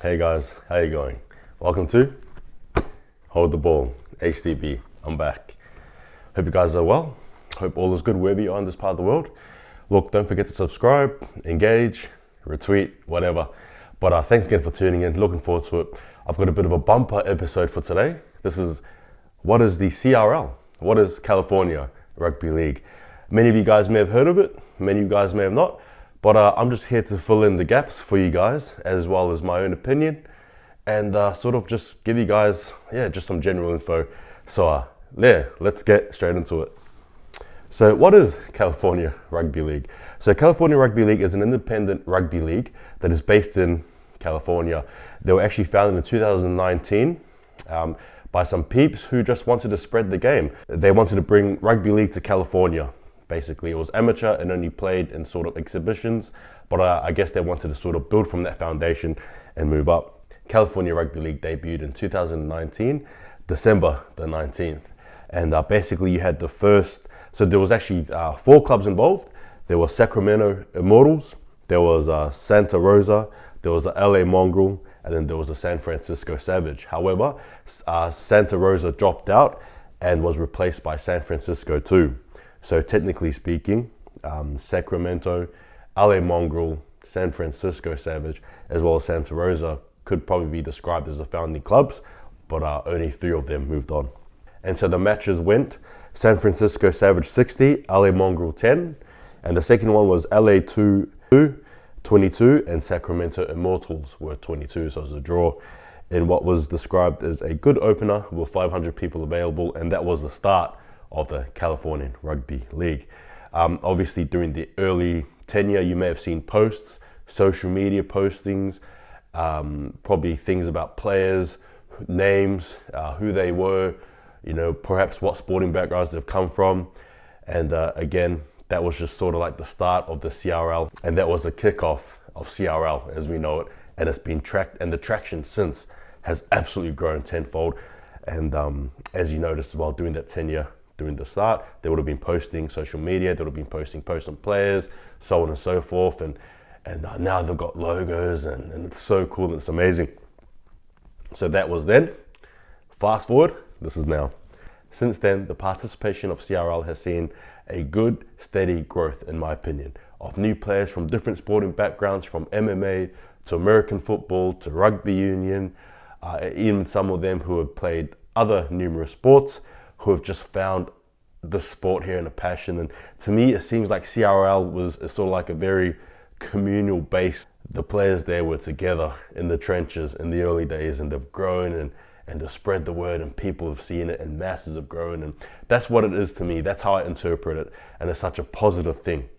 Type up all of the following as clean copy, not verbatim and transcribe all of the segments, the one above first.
Hey guys, how you going? Welcome to Hold the Ball, HCB. I'm back. Hope you guys are well. Hope all is good wherever you are in this part of the world. Look, don't forget to subscribe, engage, retweet, whatever. But thanks again for tuning in. Looking forward to it. I've got a bit of a bumper episode for today. This is, what is the CRL? What is California Rugby League? Many of you guys may have heard of it. Many of you guys may have not. But I'm just here to fill in the gaps for you guys, as well as my own opinion, and sort of just give you guys, just some general info. So let's get straight into it. So what is California Rugby League? So California Rugby League is an independent rugby league that is based in California. They were actually founded in 2019 by some peeps who just wanted to spread the game. They wanted to bring rugby league to California. Basically, it was amateur and only played in sort of exhibitions, but I guess they wanted to sort of build from that foundation and move up. California Rugby League debuted in 2019, December the 19th. And basically you had the first, so there was actually 4 clubs involved. There was Sacramento Immortals, there was Santa Rosa, there was the LA Mongrel, and then there was the San Francisco Savage. However, Santa Rosa dropped out and was replaced by San Francisco too. So technically speaking, Sacramento, LA Mongrel, San Francisco Savage, as well as Santa Rosa could probably be described as the founding clubs, but only 3 of them moved on. And so the matches went San Francisco Savage 60, LA Mongrel 10, and the second one was LA 22, and Sacramento Immortals were 22, so it was a draw in what was described as a good opener with 500 people available, and that was the start of the California Rugby League. Obviously during the early tenure, you may have seen posts, social media postings, probably things about players, names, who they were, perhaps what sporting backgrounds they've come from. And again, that was just sort of like the start of the CRL, and that was the kickoff of CRL as we know it. And it's been tracked, and the traction since has absolutely grown tenfold. And as you noticed as well, during that tenure, during the start, they would have been posting social media, they would have been posting posts on players, so on and so forth, and now they've got logos, and it's so cool and it's amazing. So that was then. Fast forward, this is now. Since then, the participation of CRL has seen a good, steady growth, in my opinion, of new players from different sporting backgrounds, from MMA to American football to rugby union, even some of them who have played other numerous sports, who have just found the sport here and a passion. And to me, it seems like CRL is sort of like a very communal base. The players there were together in the trenches in the early days, and they've grown and they've spread the word, and people have seen it, and masses have grown. And that's what it is to me. That's how I interpret it. And it's such a positive thing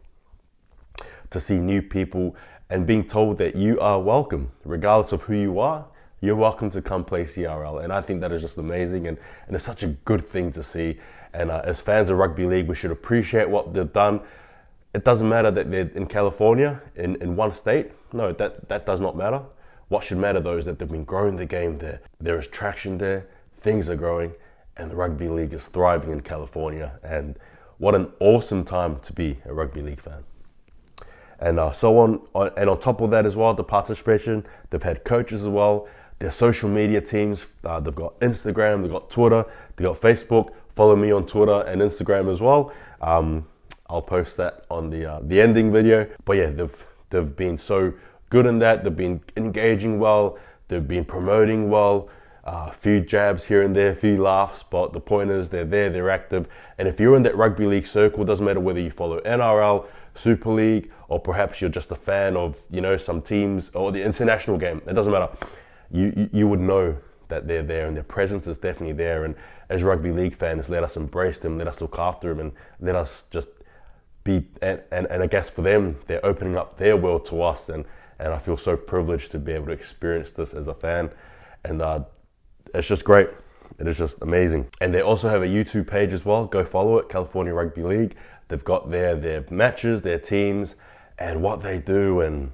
to see new people and being told that you are welcome, regardless of who you are. You're welcome to come play CRL. And I think that is just amazing, and it's such a good thing to see. And as fans of rugby league, we should appreciate what they've done. It doesn't matter that they're in California, in one state. No, that does not matter. What should matter though is that they've been growing the game there. There is traction there, things are growing, and the rugby league is thriving in California. And what an awesome time to be a rugby league fan. And so on, and on top of that as well, the participation, they've had coaches as well. Their social media teams, they've got Instagram, they've got Twitter, they've got Facebook. Follow me on Twitter and Instagram as well. I'll post that on the ending video. But yeah, they've been so good in that. They've been engaging well. They've been promoting well. A few jabs here and there, a few laughs, but the point is they're there, they're active. And if you're in that rugby league circle, it doesn't matter whether you follow NRL, Super League, or perhaps you're just a fan of some teams or the international game. It doesn't matter. You would know that they're there, and their presence is definitely there. And as rugby league fans, let us embrace them, let us look after them, and let us just be, and I guess for them, they're opening up their world to us, and I feel so privileged to be able to experience this as a fan. And it's just great. It is just amazing. And they also have a YouTube page as well. Go follow it, California Rugby League. They've got their matches, their teams, and what they do, and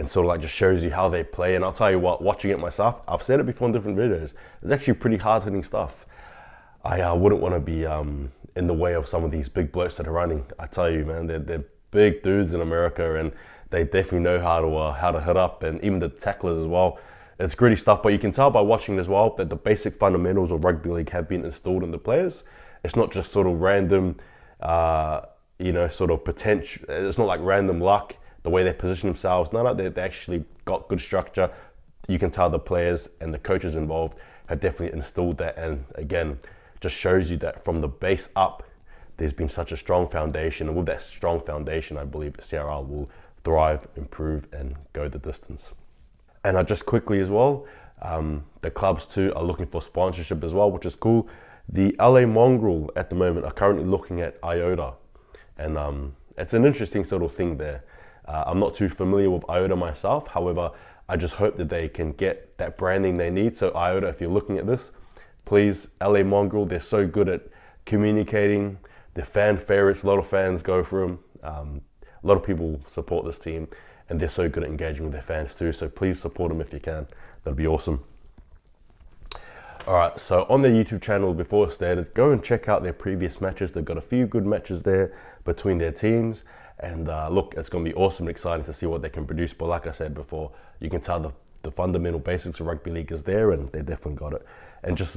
sort of like just shows you how they play. And I'll tell you what, watching it myself, I've said it before in different videos, it's actually pretty hard-hitting stuff. I wouldn't want to be in the way of some of these big blokes that are running. I tell you, man, they're big dudes in America, and they definitely know how to hit up, and even the tacklers as well. it's gritty stuff, but you can tell by watching as well that the basic fundamentals of rugby league have been installed in the players. It's not just sort of random, sort of potential. It's not like random luck, the way they position themselves. No, they actually got good structure. You can tell the players and the coaches involved have definitely installed that. And again, just shows you that from the base up, there's been such a strong foundation. And with that strong foundation, I believe CRL will thrive, improve, and go the distance. And just quickly as well, the clubs too are looking for sponsorship as well, which is cool. The LA Mongrel at the moment are currently looking at IOTA. And it's an interesting sort of thing there. I'm not too familiar with IOTA myself. However, I just hope that they can get that branding they need. So IOTA, if you're looking at this, please, LA Mongrel, they're so good at communicating. They're fan favorites. A lot of fans go for them. A lot of people support this team, and they're so good at engaging with their fans too. So please support them if you can. That'd be awesome. All right, so on their YouTube channel, before it started, go and check out their previous matches. They've got a few good matches there between their teams. And look, it's going to be awesome and exciting to see what they can produce. But like I said before, you can tell the fundamental basics of rugby league is there, and they definitely got it. And just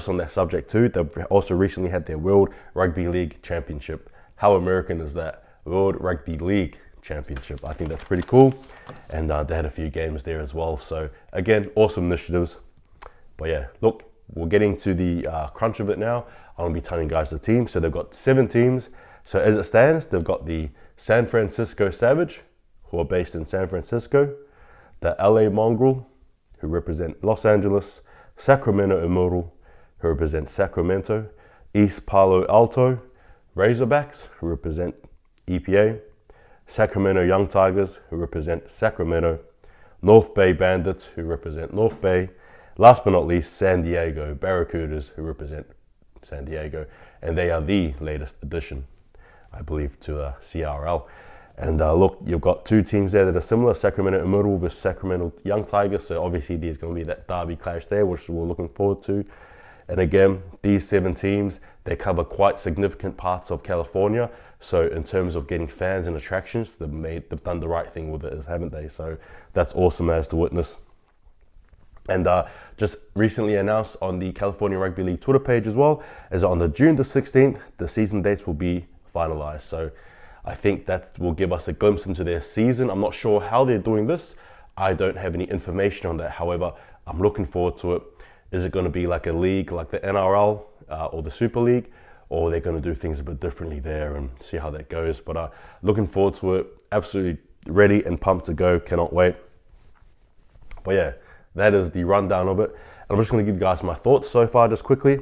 on that subject too, they've also recently had their World Rugby League Championship. How American is that? World Rugby League Championship. I think that's pretty cool. And they had a few games there as well. So again, awesome initiatives. But yeah, look, we're getting to the crunch of it now. I'm going to be telling you guys the team. So they've got 7 teams. So as it stands, they've got the San Francisco Savage, who are based in San Francisco, the LA Mongrel, who represent Los Angeles, Sacramento Immortal, who represent Sacramento, East Palo Alto Razorbacks, who represent EPA, Sacramento Young Tigers, who represent Sacramento, North Bay Bandits, who represent North Bay, last but not least, San Diego Barracudas, who represent San Diego, and they are the latest addition, I believe, to CRL. And look, you've got 2 teams there that are similar, Sacramento Immortal versus Sacramento Young Tigers. So obviously there's going to be that derby clash there, which we're looking forward to. And again, these 7 teams, they cover quite significant parts of California. So in terms of getting fans and attractions, they've done the right thing with it, haven't they? So that's awesome as to witness. And just recently announced on the California Rugby League Twitter page as well, as on the June the 16th, the season dates will be finalized. So I think that will give us a glimpse into their season. I'm not sure how they're doing this. I don't have any information on that. However, I'm looking forward to it. Is it going to be like a league like the NRL or the Super League, or are they going to do things a bit differently there and see how that goes? But looking forward to it. Absolutely ready and pumped to go. Cannot wait. But yeah, that is the rundown of it. And I'm just going to give you guys my thoughts so far just quickly.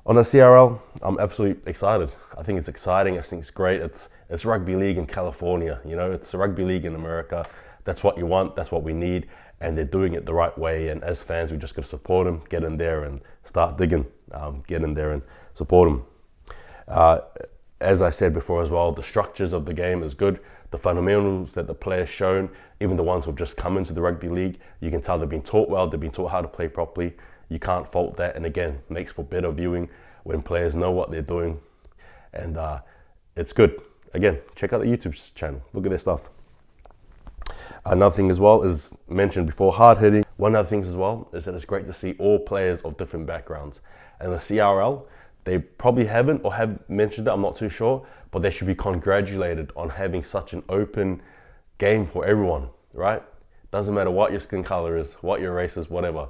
On the CRL, I'm absolutely excited. I think it's exciting. I think it's great. It's rugby league in California. You know, it's a rugby league in America. That's what you want. That's what we need. And they're doing it the right way. And as fans, we just got to support them, get in there and start digging. Get in there and support them. As I said before as well, the structures of the game is good. The fundamentals that the players shown, even the ones who've just come into the rugby league, you can tell they've been taught well. They've been taught how to play properly. You can't fault that. And again, makes for better viewing when players know what they're doing. And it's good. Again, check out the YouTube channel. Look at their stuff. Another thing as well is mentioned before, hard hitting. One of the things as well is that it's great to see all players of different backgrounds. And the CRL, they probably haven't or have mentioned it, I'm not too sure, but they should be congratulated on having such an open game for everyone, right? Doesn't matter what your skin color is, what your race is, whatever.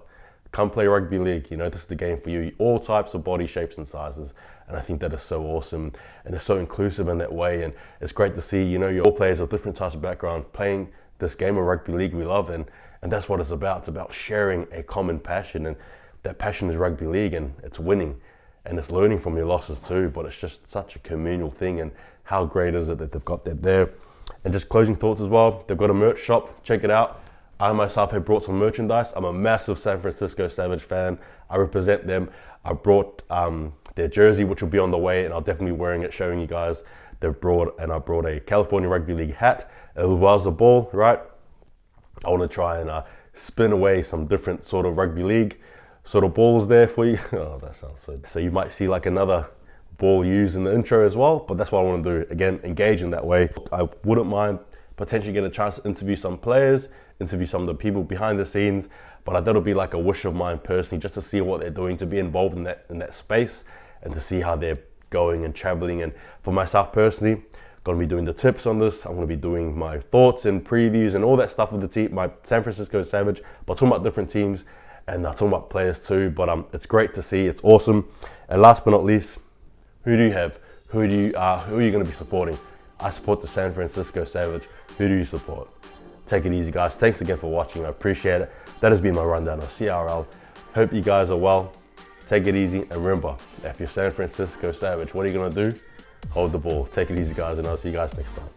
Come play rugby league, you know, this is the game for you. All types of body shapes and sizes. And I think that is so awesome. And it's so inclusive in that way. And it's great to see, you know, your all players of different types of background playing this game of rugby league we love. And that's what it's about. It's about sharing a common passion. And that passion is rugby league, and it's winning. And it's learning from your losses too. But it's just such a communal thing. And how great is it that they've got that there? And just closing thoughts as well. They've got a merch shop. Check it out. I myself have brought some merchandise. I'm a massive San Francisco Savage fan. I represent them. I brought their jersey, which will be on the way, and I'll definitely be wearing it, showing you guys. I brought a California Rugby League hat, as well as a ball, right? I want to try and spin away some different sort of rugby league sort of balls there for you. Oh, that sounds so. So you might see like another ball used in the intro as well, but that's what I want to do. Again, engage in that way. I wouldn't mind potentially getting a chance to interview some players interview some of the people behind the scenes. But I thought it'd be like a wish of mine personally, just to see what they're doing, to be involved in that space, and to see how they're going and traveling. And for myself personally, going to be doing the tips on this. I'm going to be doing my thoughts and previews and all that stuff with the team, my San Francisco Savage, but talking about different teams and talking about players too. But it's great to see. It's awesome. And last but not least, who do you have? Who are you going to be supporting? I support the San Francisco Savage. Who do you support? Take it easy, guys. Thanks again for watching. I appreciate it. That has been my rundown of CRL. Hope you guys are well. Take it easy, and remember, if you're San Francisco Savage, what are you going to do? Hold the ball. Take it easy, guys, and I'll see you guys next time.